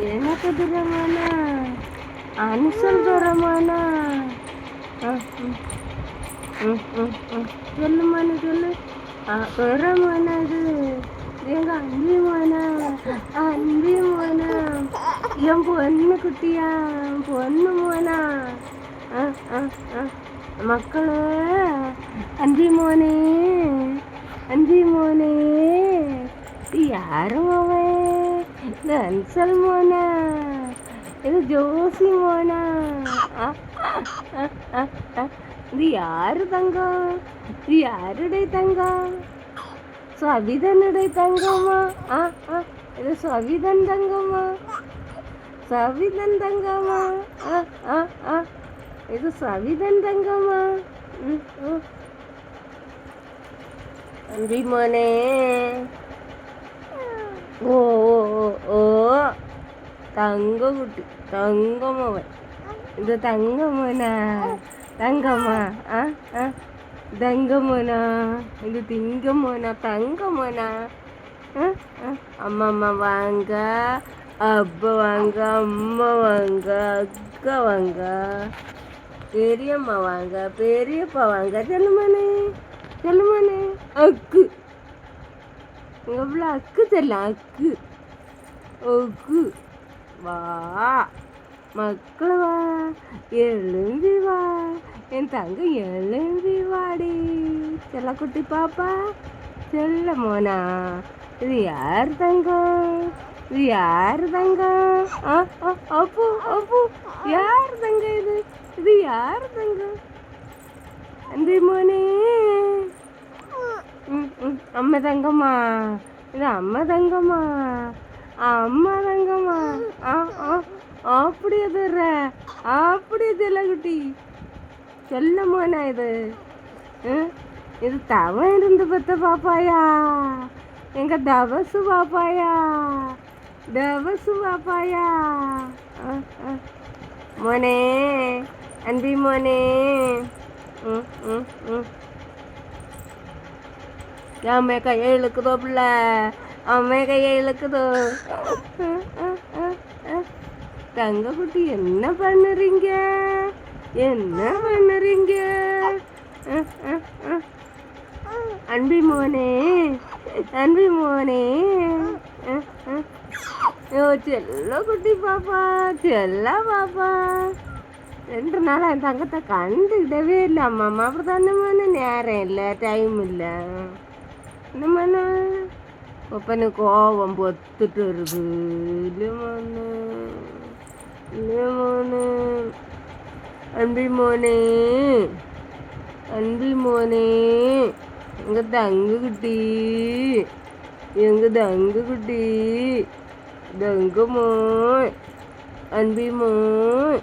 எனக்கு தெரியுமாண்ணா அனுசல் தரமாண்ணா. சொல்லுமாண்ணா சொல்லு. வரமாண்ணா இது எங்க அன்பியுமாண்ணா. அன்பியுமாண்ணா என் பொண்ணு குட்டியா பொண்ணு மோனா. மக்களே அன்பி மோனே அன்பி மோனே இது யாரும் அவன்? இது அன்சல் மோனா, இது ஜோசி மோனா. இது யாரு தங்கம்? இது யாருடைய தங்கம்? சவிதனுடைய தங்கம்மா. இது சவிதன் தங்கம்மா. சவிதன் தங்கம்மா. இது சவிதன் தங்கம்மா. அன்பி மோனே. ஓ ஓ தங்க குட்டி தங்கம் அவன். இது தங்கம்மனா தங்கம்மா. தங்கம்மனா இது திங்கம்மனா தங்கம்மனா. அம்மா வாங்க, அப்பா வாங்க, அம்மா வாங்க, அக்கா வாங்க, பெரியம்மா வாங்க, பெரியப்பா வாங்க. சொல்லுமானே சொல்லுமானே. அக்கு எவ்வளோ அக்கு தெரியல. அக்கு ஒக்கு வா மக்கள் வா, எழும்பி வா என் தங்க, எழும்பி வாடி செல்ல குட்டி பாப்பா. செல்ல மோனா. இது யார் தங்கம்? இது யார் தங்கம்? அப்பு அப்பு யார் தங்கம் இது? இது யார் தங்கம்? அன்பி மோனே. அம்மா தங்கம்மா. இது அம்மா தங்கம்மா. அம்மா தங்கம்மா. அப்படியே தர்ற அப்படியே தெரியல குட்டி. செல்ல மோனா இது. இது தவம் இருந்து பத்த பாப்பாயா? எங்க தவசு பாப்பாயா? தவசு பாப்பாயா? மோனே அன்பி மோனே. அம்மே கையை இழுக்குதோ பிள்ளை, அம்மே கையை இழுக்குதோ. தங்க குட்டி என்ன பண்ணுறீங்க? என்ன பண்ணுறீங்க? அன்பி மோனே அன்பி மோனே. ஓ செல்ல குட்டி பாப்பா, செல்ல பாப்பா. 2 நாளாக என் தங்கத்தை கண்டுக்கிட்டவே இல்லை. அம்மா அப்படி தானே நேரம் இல்லை, டைம் இல்லை. என்னம்மாண்ணா ஒப்பனு கோவம் பொத்துட்டு வருது. இல்லைம்மாண்ணா இல்லைம்மாண்ணு. அன்பி மோனே அன்பி மோனே. எங்க தங்கு குட்டி, எங்க தங்கு குட்டி, தங்கமோய் அன்பி மோய்.